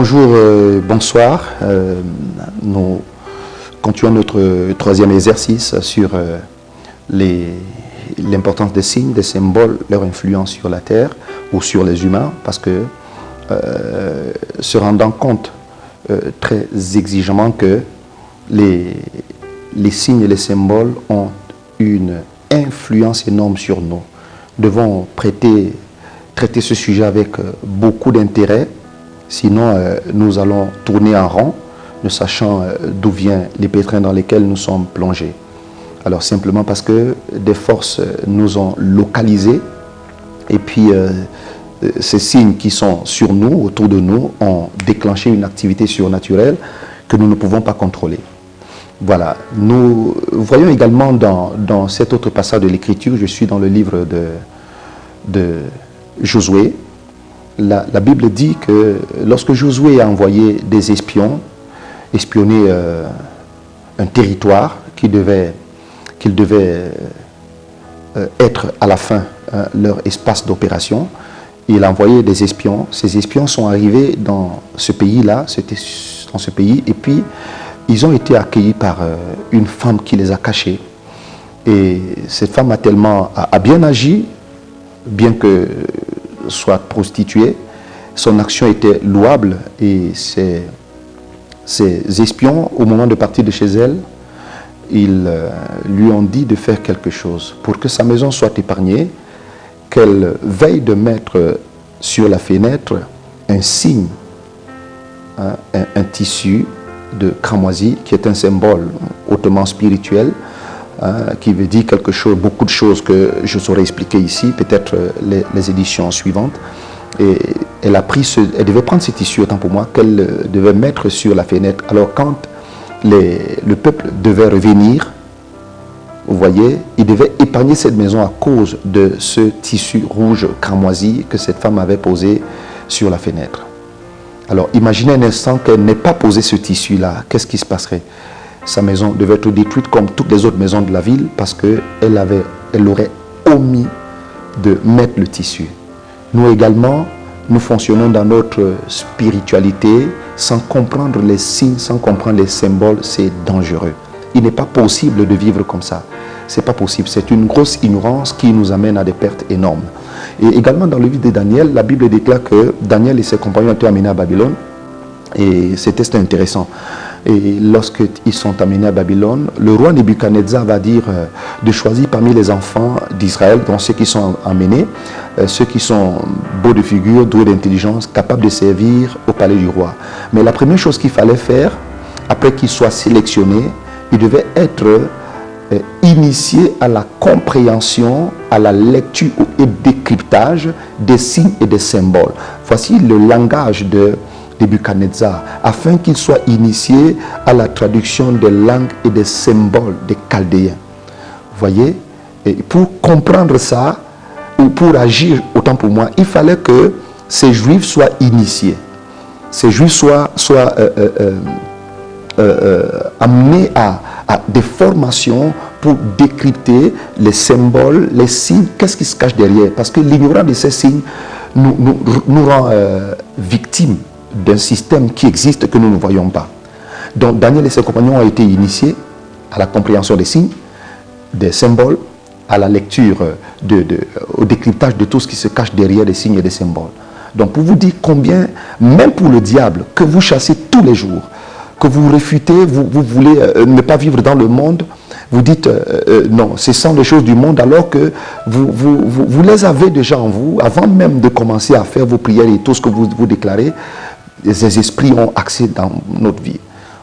Bonjour, bonsoir. Nous continuons notre troisième exercice sur l'importance des signes, des symboles, leur influence sur la terre ou sur les humains, parce que se rendant compte très exigemment que les signes et les symboles ont une influence énorme sur nous. Nous devons traiter ce sujet avec beaucoup d'intérêt, sinon nous allons tourner en rond, ne sachant d'où viennent les pétrins dans lesquels nous sommes plongés. Alors simplement parce que des forces nous ont localisés, et puis ces signes qui sont sur nous, autour de nous, ont déclenché une activité surnaturelle que nous ne pouvons pas contrôler. Voilà, nous voyons également dans cet autre passage de l'Écriture, je suis dans le livre de Josué. La Bible dit que lorsque Josué a envoyé des espions espionner un territoire qu'il devait être à la fin leur espace d'opération, il a envoyé des espions. Ces espions sont arrivés dans ce pays-là, c'était dans ce pays, et puis ils ont été accueillis par une femme qui les a cachés. Et cette femme a bien agi, bien que soit prostituée, son action était louable, et ces espions, au moment de partir de chez elle, ils lui ont dit de faire quelque chose pour que sa maison soit épargnée, qu'elle veille de mettre sur la fenêtre un signe, un tissu de cramoisi qui est un symbole hautement spirituel, qui veut dire quelque chose, beaucoup de choses que je saurais expliquer ici, peut-être les éditions suivantes. Et elle devait prendre ce tissu, autant pour moi, qu'elle devait mettre sur la fenêtre. Alors quand le peuple devait revenir, vous voyez, il devait épargner cette maison à cause de ce tissu rouge cramoisi que cette femme avait posé sur la fenêtre. Alors imaginez un instant qu'elle n'ait pas posé ce tissu-là, qu'est-ce qui se passerait? Sa maison devait être détruite comme toutes les autres maisons de la ville, parce qu'elle aurait omis de mettre le tissu. Nous également, nous fonctionnons dans notre spiritualité sans comprendre les signes, sans comprendre les symboles, c'est dangereux. Il n'est pas possible de vivre comme ça. C'est pas possible. C'est une grosse ignorance qui nous amène à des pertes énormes. Et également dans le livre de Daniel, la Bible déclare que Daniel et ses compagnons ont été amenés à Babylone. Et c'était intéressant. Et lorsqu'ils sont amenés à Babylone, le roi Nebuchadnezzar va dire de choisir parmi les enfants d'Israël, donc ceux qui sont amenés, ceux qui sont beaux de figure, doués d'intelligence, capables de servir au palais du roi. Mais la première chose qu'il fallait faire, après qu'ils soient sélectionnés, ils devaient être initiés à la compréhension, à la lecture et décryptage des signes et des symboles. Voici le langage de Nebuchadnezzar, afin qu'il soit initié à la traduction des langues et des symboles des Chaldéens. Vous voyez, et pour comprendre ça, ou pour agir, autant pour moi, il fallait que ces Juifs soient initiés. Ces Juifs soient amenés à des formations pour décrypter les symboles, les signes, qu'est-ce qui se cache derrière. Parce que l'ignorance de ces signes nous rend victimes d'un système qui existe que nous ne voyons pas. Donc Daniel et ses compagnons ont été initiés à la compréhension des signes, des symboles, à la lecture, au décryptage de tout ce qui se cache derrière des signes et des symboles. Donc pour vous dire combien, même pour le diable, que vous chassez tous les jours, que vous réfutez, vous voulez ne pas vivre dans le monde, vous dites non, ce sont des choses du monde, alors que vous les avez déjà en vous, avant même de commencer à faire vos prières et tout ce que vous déclarez. Ces esprits ont accès dans notre vie.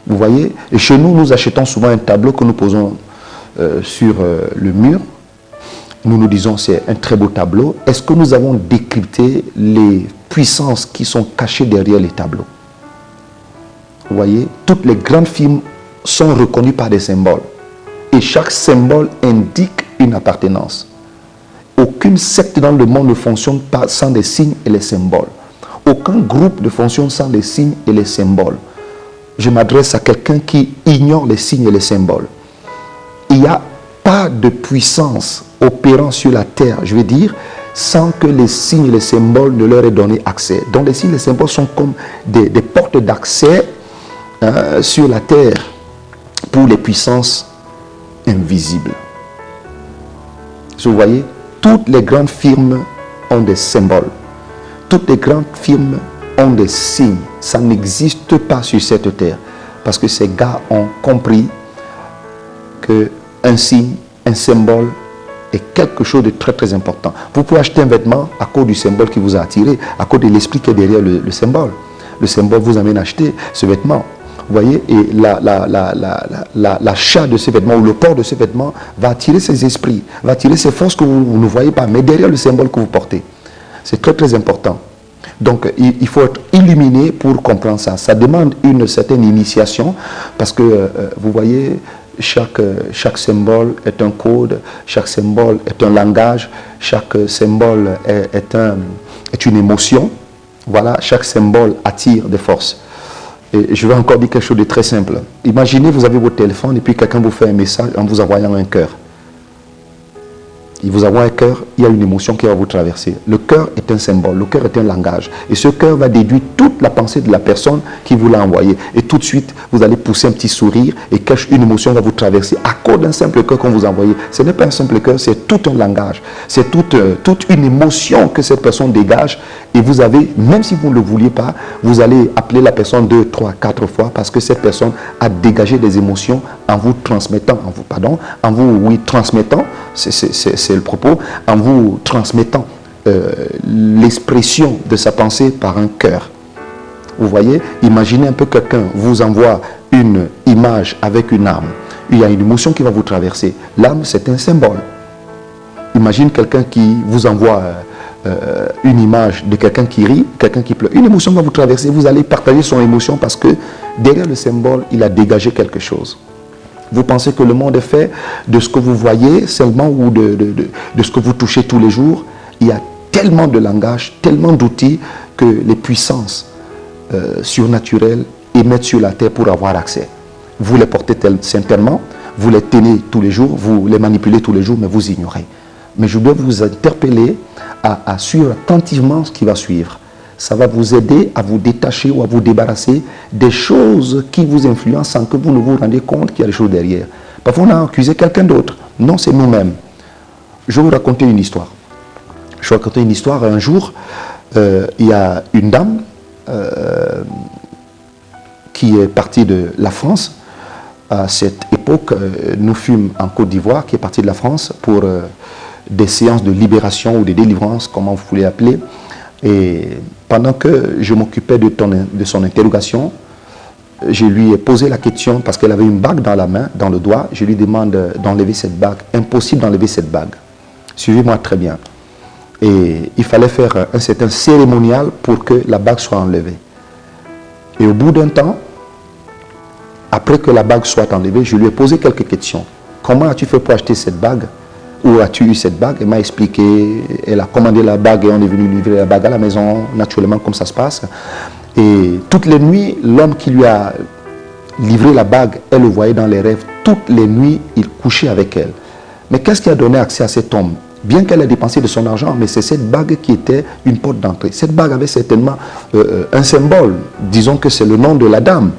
Vous voyez, et chez nous, nous achetons souvent un tableau que nous posons sur le mur. Nous nous disons c'est un très beau tableau. Est-ce que nous avons décrypté les puissances qui sont cachées derrière les tableaux? Vous voyez, toutes les grandes firmes sont reconnues par des symboles. Et chaque symbole indique une appartenance. Aucune secte dans le monde ne fonctionne pas sans des signes et les symboles. Aucun groupe ne fonctionne sans les signes et les symboles. Je m'adresse à quelqu'un qui ignore les signes et les symboles. Il n'y a pas de puissance opérant sur la terre. Je veux dire, sans que les signes et les symboles ne leur aient donné accès. Donc les signes et les symboles sont comme des portes d'accès sur la terre pour les puissances invisibles. Vous voyez, toutes les grandes firmes ont des symboles. Toutes les grandes firmes ont des signes. Ça n'existe pas sur cette terre. Parce que ces gars ont compris qu'un signe, un symbole est quelque chose de très très important. Vous pouvez acheter un vêtement à cause du symbole qui vous a attiré, à cause de l'esprit qui est derrière le symbole. Le symbole vous amène à acheter ce vêtement. Vous voyez, et l'achat de ce vêtement ou le port de ce vêtement va attirer ces esprits, va attirer ces forces que vous ne voyez pas, mais derrière le symbole que vous portez. C'est très très important. Donc il faut être illuminé pour comprendre ça. Ça demande une certaine initiation parce que vous voyez, chaque symbole est un code, chaque symbole est un langage, chaque symbole est une émotion. Voilà, chaque symbole attire des forces. Et je vais encore dire quelque chose de très simple. Imaginez, vous avez votre téléphone et puis quelqu'un vous fait un message en vous envoyant un cœur. Il vous envoie un cœur, il y a une émotion qui va vous traverser. Le cœur est un symbole, le cœur est un langage. Et ce cœur va déduire toute la pensée de la personne qui vous l'a envoyé. Et tout de suite, vous allez pousser un petit sourire et une émotion va vous traverser à cause d'un simple cœur qu'on vous a envoyé. Ce n'est pas un simple cœur, c'est tout un langage. C'est toute une émotion que cette personne dégage. Et vous avez, même si vous ne le vouliez pas, vous allez appeler la personne 2, 3, 4 fois parce que cette personne a dégagé des émotions en vous transmettant, transmettant, c'est le propos, en vous transmettant l'expression de sa pensée par un cœur. Vous voyez, imaginez un peu quelqu'un vous envoie une image avec une âme. Il y a une émotion qui va vous traverser. L'âme, c'est un symbole. Imagine quelqu'un qui vous envoie une image de quelqu'un qui rit, quelqu'un qui pleure. Une émotion va vous traverser. Vous allez partager son émotion parce que derrière le symbole, il a dégagé quelque chose. Vous pensez que le monde est fait de ce que vous voyez seulement ou de ce que vous touchez tous les jours. Il y a tellement de langage, tellement d'outils que les puissances surnaturelles émettent sur la terre pour avoir accès. Vous les portez certainement, vous les tenez tous les jours, vous les manipulez tous les jours, mais vous ignorez. Mais je dois vous interpeller à suivre attentivement ce qui va suivre. Ça va vous aider à vous détacher ou à vous débarrasser des choses qui vous influencent sans que vous ne vous rendiez compte qu'il y a des choses derrière. Parfois, on a accusé quelqu'un d'autre. Non, c'est nous-mêmes. Je vais vous raconter une histoire. Je vais vous raconter une histoire. Un jour, il y a une dame qui est partie de la France. À cette époque, nous fûmes en Côte d'Ivoire, qui est partie de la France pour des séances de libération ou de délivrance, comment vous voulez appeler. Et pendant que je m'occupais de son interrogation, je lui ai posé la question, parce qu'elle avait une bague dans la main, dans le doigt, je lui demande d'enlever cette bague. Impossible d'enlever cette bague. Suivez-moi très bien. Et il fallait faire un certain cérémonial pour que la bague soit enlevée. Et au bout d'un temps, après que la bague soit enlevée, je lui ai posé quelques questions. Comment as-tu fait pour acheter cette bague? Où as-tu eu cette bague? Elle m'a expliqué, elle a commandé la bague et on est venu livrer la bague à la maison, naturellement comme ça se passe. Et toutes les nuits, l'homme qui lui a livré la bague, elle le voyait dans les rêves. Toutes les nuits, il couchait avec elle. Mais qu'est-ce qui a donné accès à cet homme? Bien qu'elle ait dépensé de son argent, mais c'est cette bague qui était une porte d'entrée. Cette bague avait certainement un symbole. Disons que c'est le nom de la dame.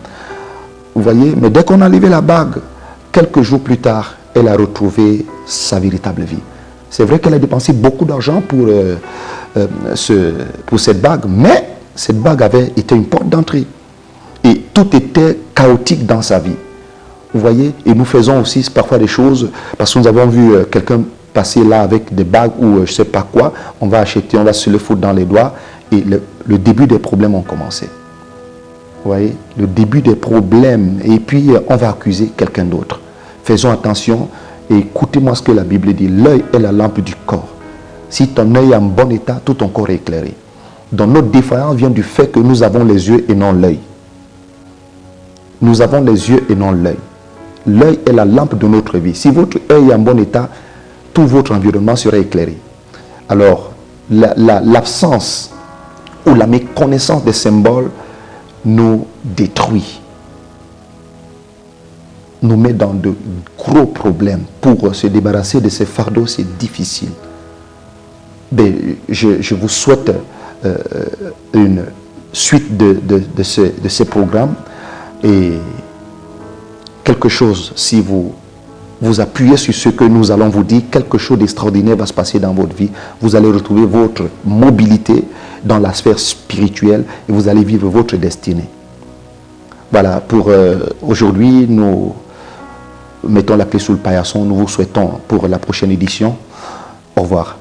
Vous voyez? Mais dès qu'on a enlevé la bague, quelques jours plus tard, elle a retrouvé sa véritable vie. C'est vrai qu'elle a dépensé beaucoup d'argent pour cette bague, mais cette bague avait été une porte d'entrée. Et tout était chaotique dans sa vie. Vous voyez? Et nous faisons aussi parfois des choses, parce que nous avons vu quelqu'un passer là avec des bagues ou je ne sais pas quoi, on va acheter, on va se le foutre dans les doigts, et le début des problèmes ont commencé. Vous voyez? Le début des problèmes, et puis on va accuser quelqu'un d'autre. Faisons attention et écoutez-moi ce que la Bible dit. L'œil est la lampe du corps. Si ton œil est en bon état, tout ton corps est éclairé. Donc notre défaillance vient du fait que nous avons les yeux et non l'œil. Nous avons les yeux et non l'œil. L'œil est la lampe de notre vie. Si votre œil est en bon état, tout votre environnement sera éclairé. Alors, l'absence ou la méconnaissance des symboles nous détruit. Nous met dans de gros problèmes. Pour se débarrasser de ces fardeaux, c'est difficile. ben, je vous souhaite une suite de ces programmes et quelque chose, si vous vous appuyez sur ce que nous allons vous dire, quelque chose d'extraordinaire va se passer dans votre vie. Vous allez retrouver votre mobilité dans la sphère spirituelle et vous allez vivre votre destinée. Voilà, pour aujourd'hui, nous mettons la clé sous le paillasson. Nous vous souhaitons pour la prochaine édition. Au revoir.